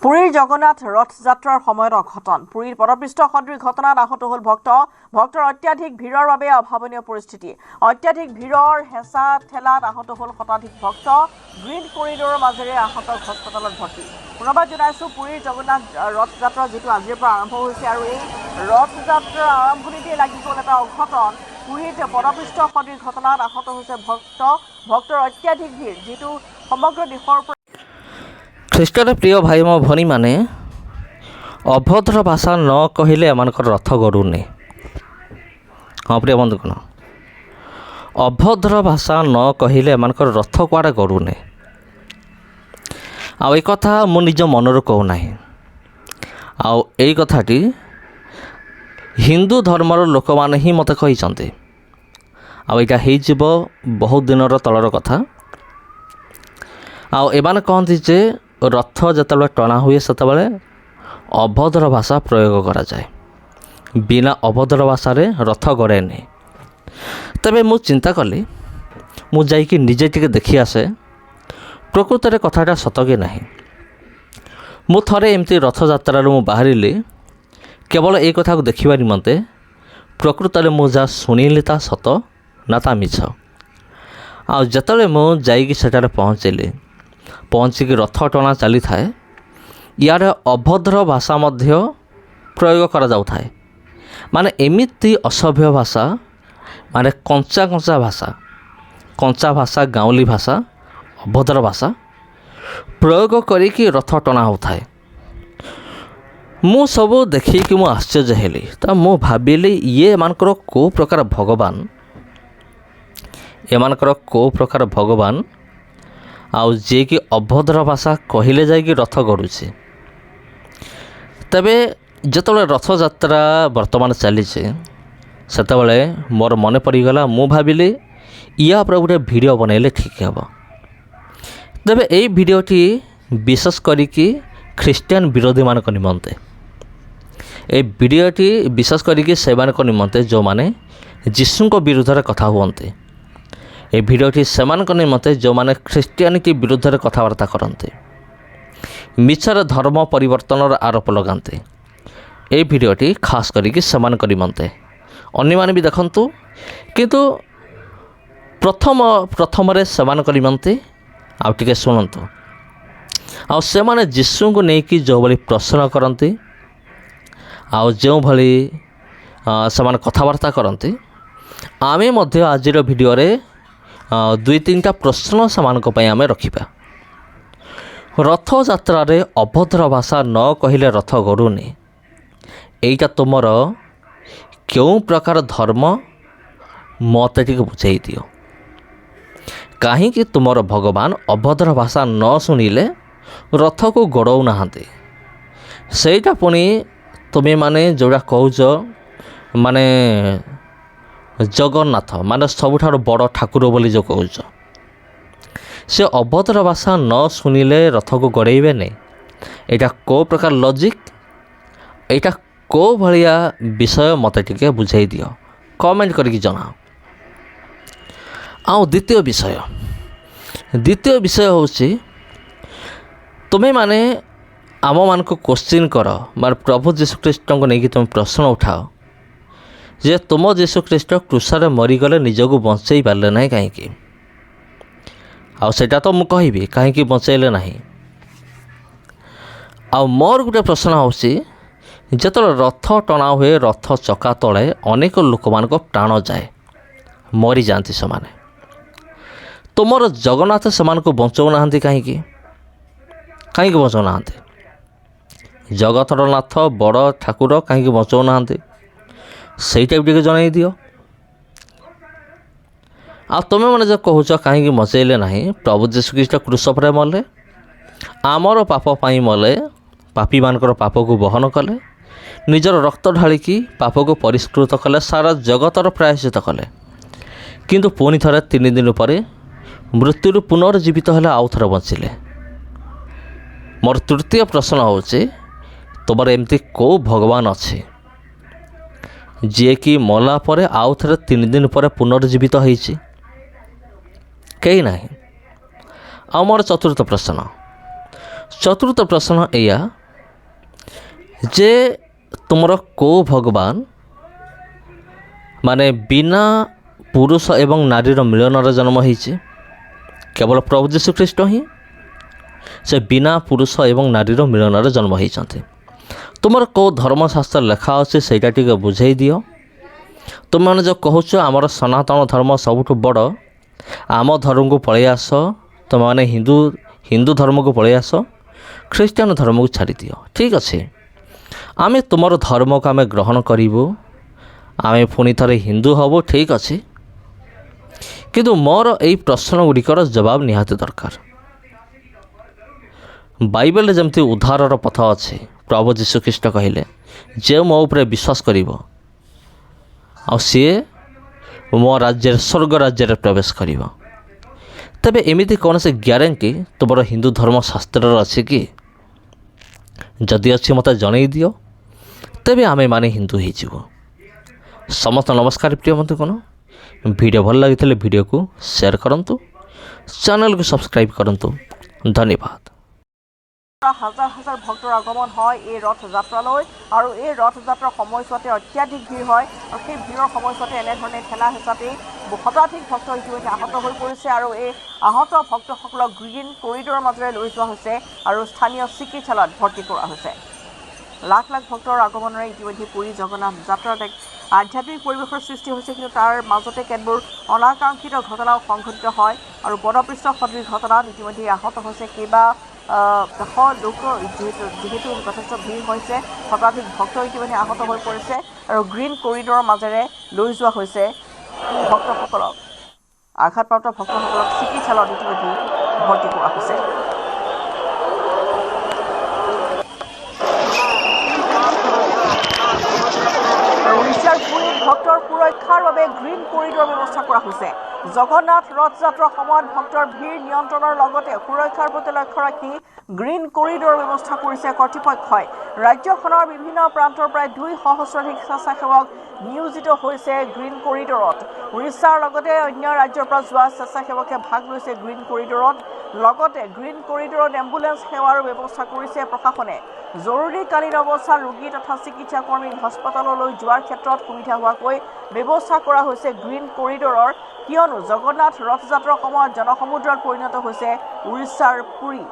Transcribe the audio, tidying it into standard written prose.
পুৰীৰ জগন্নাথ ৰথ যাত্ৰাৰ সময়ত অঘটন পুৰীৰ পদপৃষ্ঠ সদৃশ ঘটনাত আহত হ'ল ভক্তৰ অত্যাধিক ভিৰৰ বাবে অভাৱনীয় পৰিস্থিতি অত্যাধিক ভিৰৰ হেঁচা ঠেলাত আহত হ'ল শতাধিক ভক্ত গ্ৰীণ কৰিডৰৰ মাজেৰে আহতক হস্পিটেলত ভৰ্তি পুনৰবাৰ জনাইছোঁ পুৰীৰ জগন্নাথ ৰথ যাত্ৰা যিটো আজিৰ পৰা আৰম্ভ হৈছে আৰু এই ৰথ যাত্ৰাৰ আৰম্ভণিতে লাগি গ'ল এটা অঘটন পুৰীত পদপৃষ্ঠ সদৃশ ঘটনাত আহত হৈছে ভক্তৰ অত্যাধিক ভিৰ যিটো সমগ্ৰ দেশৰ ଖ୍ରୀଷ୍ଟର ପ୍ରିୟ ଭାଇ ମୋ ଭଉଣୀମାନେ ଅଭଦ୍ର ଭାଷା ନ କହିଲେ ଏମାନଙ୍କର ରଥ ଗଡ଼ୁନି। ହଁ ପ୍ରିୟ ବନ୍ଧୁଗଣ, ଅଭଦ୍ର ଭାଷା ନ କହିଲେ ଏମାନଙ୍କର ରଥ କୁଆଡ଼େ ଗଡ଼ୁନି। ଆଉ ଏ କଥା ମୁଁ ନିଜ ମନରୁ କହୁନାହିଁ। ଆଉ ଏଇ କଥାଟି ହିନ୍ଦୁ ଧର୍ମର ଲୋକମାନେ ହିଁ ମୋତେ କହିଛନ୍ତି। ଆଉ ଏଇଟା ହେଇଯିବ ବହୁତ ଦିନର ତଳର କଥା। ଆଉ ଏମାନେ କହନ୍ତି ଯେ ରଥ ଯେତେବେଳେ ଟଣା ହୁଏ ସେତେବେଳେ ଅଭଦ୍ର ଭାଷା ପ୍ରୟୋଗ କରାଯାଏ। ବିନା ଅଭଦ୍ର ଭାଷାରେ ରଥ ଗଡ଼େନି। ତେବେ ମୁଁ ଚିନ୍ତା କଲି ମୁଁ ଯାଇକି ନିଜେ ଟିକେ ଦେଖି ଆସେ ପ୍ରକୃତରେ କଥାଟା ସତ କି ନାହିଁ। ମୁଁ ଥରେ ଏମିତି ରଥଯାତ୍ରାରୁ ମୁଁ ବାହାରିଲି କେବଳ ଏଇ କଥାକୁ ଦେଖିବା ନିମନ୍ତେ ପ୍ରକୃତରେ ମୁଁ ଯାହା ଶୁଣିଲି ତା ସତ ନା ତା ମିଛ। ଆଉ ଯେତେବେଳେ ମୁଁ ଯାଇକି ସେଠାରେ ପହଞ୍ଚିକି ରଥ ଟଣା ଚାଲିଥାଏ ୟାର ଅଭଦ୍ର ଭାଷା ମଧ୍ୟ ପ୍ରୟୋଗ କରାଯାଉଥାଏ। ମାନେ ଏମିତି ଅସଭ୍ୟ ଭାଷା, ମାନେ କଞ୍ଚା ଭାଷା ଗାଉଁଲି ଭାଷା, ଅଭଦ୍ର ଭାଷା ପ୍ରୟୋଗ କରିକି ରଥ ଟଣା ହେଉଥାଏ। ମୁଁ ସବୁ ଦେଖିକି ମୁଁ ଆଶ୍ଚର୍ଯ୍ୟ ହେଲି। ତ ମୁଁ ଭାବିଲି ଏମାନଙ୍କର କେଉଁ ପ୍ରକାର ଭଗବାନ ଆଉ ଯିଏକି ଅଭଦ୍ର ଭାଷା କହିଲେ ଯାଇକି ରଥ ଗଡ଼ୁଛି। ତେବେ ଯେତେବେଳେ ରଥଯାତ୍ରା ବର୍ତ୍ତମାନ ଚାଲିଛି ସେତେବେଳେ ମୋର ମନେ ପଡ଼ିଗଲା, ମୁଁ ଭାବିଲି ୟା ଉପରେ ଗୋଟେ ଭିଡ଼ିଓ ବନେଇଲେ ଠିକ୍ ହେବ। ତେବେ ଏଇ ଭିଡ଼ିଓଟି ବିଶେଷ କରିକି ଖ୍ରୀଷ୍ଟିଆନ ବିରୋଧୀମାନଙ୍କ ନିମନ୍ତେ, এই ଭିଡ଼ିଓଟି ବିଶେଷ କରିକି ସେମାନଙ୍କ ନିମନ୍ତେ ଯେଉଁମାନେ ଯୀଶୁଙ୍କ ବିରୁଦ୍ଧରେ କଥା ହୁଅନ୍ତି। এই ଭିଡ଼ିଓଟି ସେମାନଙ୍କ ନିମନ୍ତେ ଯେଉଁମାନେ ଖ୍ରୀଷ୍ଟିଆନିଟି ବିରୁଦ୍ଧରେ କଥାବାର୍ତ୍ତା କରନ୍ତି, ମିଛରେ ଧର୍ମ ପରିବର୍ତ୍ତନର ଆରୋପ ଲଗାନ୍ତି। এই ଭିଡ଼ିଓଟି ଖାସ୍ କରିକି ସେମାନଙ୍କ ନିମନ୍ତେ। ଅନ୍ୟମାନେ ବି ଦେଖନ୍ତୁ, କିନ୍ତୁ ପ୍ରଥମରେ ସେମାନଙ୍କ ନିମନ୍ତେ ଆଉ ଟିକେ ଶୁଣନ୍ତୁ। ଆଉ ସେମାନେ ଯୀଶୁଙ୍କୁ ନେଇକି ଯେଉଁଭଳି ପ୍ରଶ୍ନ କରନ୍ତି ଆଉ ଯେଉଁଭଳି ସେମାନେ କଥାବାର୍ତ୍ତା କରନ୍ତି, ଆମେ ମଧ୍ୟ ଆଜିର ଭିଡ଼ିଓରେ 2-3ଟା ପ୍ରଶ୍ନ ସେମାନଙ୍କ ପାଇଁ ଆମେ ରଖିବା। ରଥଯାତ୍ରାରେ ଅଭଦ୍ର ଭାଷା ନ କହିଲେ ରଥ ଗଡ଼ୁନି, ଏଇଟା ତୁମର କେଉଁ ପ୍ରକାର ଧର୍ମ ମୋତେ ଟିକେ ବୁଝାଇ ଦିଅ। କାହିଁକି ତୁମର ଭଗବାନ ଅଭଦ୍ର ଭାଷା ନ ଶୁଣିଲେ ରଥକୁ ଗଡ଼ଉନାହାନ୍ତି? ସେଇଟା ପୁଣି ତୁମେମାନେ ଯେଉଁଟା କହୁଛ ମାନେ ଜଗନ୍ନାଥ ମାନେ ସବୁଠାରୁ ବଡ଼ ଠାକୁର ବୋଲି ଯେଉଁ କହୁଛ, ସେ ଅଭଦ୍ର ଭାଷା ନ ଶୁଣିଲେ ରଥକୁ ଗଡ଼େଇବେନି। ଏଇଟା କେଉଁ ପ୍ରକାର ଲଜିକ୍? ଏଇଟା କେଉଁ ଭଳିଆ ବିଷୟ ମୋତେ ଟିକେ ବୁଝାଇ ଦିଅ, କମେଣ୍ଟ କରିକି ଜଣାଅ। ଆଉ ଦ୍ୱିତୀୟ ବିଷୟ ହେଉଛି, ତୁମେମାନେ ଆମମାନଙ୍କୁ କୋଶ୍ଚିନ୍ କର, ମାନେ ପ୍ରଭୁ ଯୀଶୁଖ୍ରୀଷ୍ଟଙ୍କୁ ନେଇକି ତୁମେ ପ୍ରଶ୍ନ ଉଠାଅ ଯେ ତୁମ ଯୀଶୁଖ୍ରୀଷ୍ଟ କ୍ରୁଶରେ ମରିଗଲେ ନିଜକୁ ବଞ୍ଚେଇ ପାରିଲେ ନାହିଁ କାହିଁକି? ଆଉ ସେଇଟା ତ ମୁଁ କହିବି କାହିଁକି ବଞ୍ଚେଇଲେ ନାହିଁ। ଆଉ ମୋର ଗୋଟେ ପ୍ରଶ୍ନ ହେଉଛି, ଯେତେବେଳେ ରଥ ଟଣା ହୁଏ ରଥ ଚକା ତଳେ ଅନେକ ଲୋକମାନଙ୍କ ପ୍ରାଣ ଯାଏ, ମରିଯାଆନ୍ତି ସେମାନେ। ତୁମର ଜଗନ୍ନାଥ ସେମାନଙ୍କୁ ବଞ୍ଚଉନାହାନ୍ତି କାହିଁକି ବଞ୍ଚଉନାହାନ୍ତି? ଜଗତର ନାଥ ବଡ଼ ଠାକୁର କାହିଁକି ବଞ୍ଚଉନାହାନ୍ତି? ସେଇଟା ବି ଟିକେ ଜଣାଇ ଦିଅ। ଆଉ ତୁମେମାନେ ଯେ କହୁଛ କାହିଁକି ବଞ୍ଚେଇଲେ ନାହିଁ, ପ୍ରଭୁ ଯୀଶୁଖ୍ରୀଷ୍ଟ କ୍ରୁଶ ଉପରେ ମଲେ, ଆମର ପାପ ପାଇଁ ମଲେ, ପାପୀମାନଙ୍କର ପାପକୁ ବହନ କଲେ, ନିଜର ରକ୍ତ ଢାଳିକି ପାପକୁ ପରିଷ୍କୃତ କଲେ, ସାରା ଜଗତର ପ୍ରାୟଶ୍ଚିତ କଲେ, କିନ୍ତୁ ପୁଣି ଥରେ 3 ଦିନ ପରେ ମୃତ୍ୟୁରୁ ପୁନର୍ଜୀବିତ ହେଲେ, ଆଉ ଥରେ ବଞ୍ଚିଲେ। ମୋର ତୃତୀୟ ପ୍ରଶ୍ନ ହେଉଛି, ତୁମର ଏମିତି କେଉଁ ଭଗବାନ ଅଛି ଯିଏକି ମଲା ପରେ ଆଉ ଥରେ 3 ଦିନ ପରେ ପୁନର୍ଜୀବିତ ହେଇଛି? କେହି ନାହିଁ। ଆଉ ମୋର ଚତୁର୍ଥ ପ୍ରଶ୍ନ, ଚତୁର୍ଥ ପ୍ରଶ୍ନ ଏଇଆ ଯେ ତୁମର କେଉଁ ଭଗବାନ ମାନେ ବିନା ପୁରୁଷ ଏବଂ ନାରୀର ମିଳନରେ ଜନ୍ମ ହେଇଛି? କେବଳ ପ୍ରଭୁ ଯୀଶୁଖ୍ରୀଷ୍ଟ ହିଁ ସେ ବିନା ପୁରୁଷ ଏବଂ ନାରୀର ମିଳନରେ ଜନ୍ମ ହେଇଛନ୍ତି। ତୁମର କେଉଁ ଧର୍ମଶାସ୍ତ୍ର ଲେଖା ଅଛି ସେଇଟା ଟିକେ ବୁଝେଇ ଦିଅ। ତୁମେମାନେ ଯେଉଁ କହୁଛ ଆମର ସନାତନ ଧର୍ମ ସବୁଠୁ ବଡ଼, ଆମ ଧର୍ମକୁ ପଳେଇ ଆସ, ତୁମେମାନେ ହିନ୍ଦୁ ଧର୍ମକୁ ପଳେଇ ଆସ, ଖ୍ରୀଷ୍ଟିଆନ ଧର୍ମକୁ ଛାଡ଼ିଦିଅ। ଠିକ୍ ଅଛି, ଆମେ ତୁମର ଧର୍ମକୁ ଆମେ ଗ୍ରହଣ କରିବୁ, ଆମେ ପୁଣି ଥରେ ହିନ୍ଦୁ ହେବୁ, ଠିକ୍ ଅଛି। କିନ୍ତୁ ମୋର ଏଇ ପ୍ରଶ୍ନ ଗୁଡ଼ିକର ଜବାବ ନିହାତି ଦରକାର। ବାଇବେଲରେ ଯେମିତି ଉଦ୍ଧାରର ପଥ ଅଛି, ପ୍ରଭୁ ଯୀଶୁଖ୍ରୀଷ୍ଟ କହିଲେ ଯେ ମୋ ଉପରେ ବିଶ୍ୱାସ କରିବ ଆଉ ସିଏ ମୋ ରାଜ୍ୟରେ ସ୍ୱର୍ଗ ରାଜ୍ୟରେ ପ୍ରବେଶ କରିବ। ତେବେ ଏମିତି କୌଣସି ଗ୍ୟାରେଣ୍ଟି ତୁମର ହିନ୍ଦୁ ଧର୍ମଶାସ୍ତ୍ରରେ ଅଛି କି? ଯଦି ଅଛି ମୋତେ ଜଣେଇ ଦିଅ, ତେବେ ଆମେମାନେ ହିନ୍ଦୁ ହେଇଯିବୁ। ସମସ୍ତ ନମସ୍କାର ପ୍ରିୟ ବନ୍ଧୁଗଣ, ଭିଡ଼ିଓ ଭଲ ଲାଗିଥିଲେ ଭିଡ଼ିଓକୁ ସେୟାର କରନ୍ତୁ, ଚ୍ୟାନେଲକୁ ସବସ୍କ୍ରାଇବ୍ କରନ୍ତୁ। ধন্যবাদ। হাজাৰ হাজাৰ ভক্তৰ আগমন হয় এই ৰথযাত্ৰালৈ আৰু এই ৰথযাত্ৰাৰ সময়ছোৱাতে অত্যাধিক ভিৰ হয় আৰু সেই ভিৰৰ সময়ছোৱাতে এনেধৰণে ঠেলা হেঁচাতেই শতাধিক ভক্ত ইতিমধ্যে আহত হৈ পৰিছে আৰু এই আহত ভক্তসকলক গ্ৰীণ কৰিডৰৰ মাজেৰে লৈ যোৱা হৈছে আৰু স্থানীয় চিকিৎসালয়ত ভৰ্তি কৰা হৈছে। লাখ লাখ ভক্তৰ আগমনেৰে ইতিমধ্যে পুৰী জগন্নাথ যাত্ৰাত এক আধ্যাত্মিক পৰিৱেশৰ সৃষ্টি হৈছে, কিন্তু তাৰ মাজতে কেতবোৰ অনাকাংক্ষিত ঘটনাও সংঘটিত হয় আৰু বনপৃষ্ঠ সদৃশ ঘটনাত ইতিমধ্যে আহত হৈছে কেইবা শ লোক। যিহেতু যথেষ্ট ভিৰ হৈছে, শতাধিক ভক্ত ইতিমধ্যে আহত হৈ পৰিছে আৰু গ্ৰীণ কৰিডৰৰ মাজেৰে লৈ যোৱা হৈছে ভক্তসকলক। আঘাতপ্ৰাপ্ত ভক্তসকলক চিকিৎসালয়ত ইতিমধ্যে ভৰ্তি কৰা হৈছে। উৰিষ্যাৰ পুৰীত ভক্তৰ সুৰক্ষাৰ বাবে গ্ৰীণ কৰিডৰ ব্যৱস্থা কৰা হৈছে। জগন্নাথ ৰথযাত্ৰাৰ সময়ত ভক্তৰ ভিৰ নিয়ন্ত্ৰণৰ লগতে সুৰক্ষাৰ প্ৰতি লক্ষ্য ৰাখি গ্ৰীণ কৰিডৰ ব্যৱস্থা কৰিছে কৰ্তৃপক্ষই। ৰাজ্যখনৰ বিভিন্ন প্ৰান্তৰ প্ৰায় 200,000 স্বেচ্ছাসেৱক নিয়োজিত হৈছে গ্ৰীণ কৰিডৰত। উৰিষ্যাৰ লগতে অন্য ৰাজ্যৰ পৰা যোৱা স্বেচ্ছাসেৱকে ভাগ লৈছে গ্ৰীণ কৰিডৰত। লগতে গ্ৰীণ কৰিডৰত এম্বুলেন্স সেৱাৰো ব্যৱস্থা কৰিছে প্ৰশাসনে। জৰুৰীকালীন অৱস্থাত ৰোগী তথা চিকিৎসা কৰ্মীক হাস্পতাললৈ যোৱাৰ ক্ষেত্ৰত সুবিধা হোৱাকৈ ব্যৱস্থা কৰা হৈছে গ্ৰীণ কৰিডৰৰ, কিয়নো জগন্নাথ ৰথযাত্ৰাৰ সময়ত জনসমুদ্ৰত পৰিণত হৈছে উৰিষ্যাৰ পুৰী।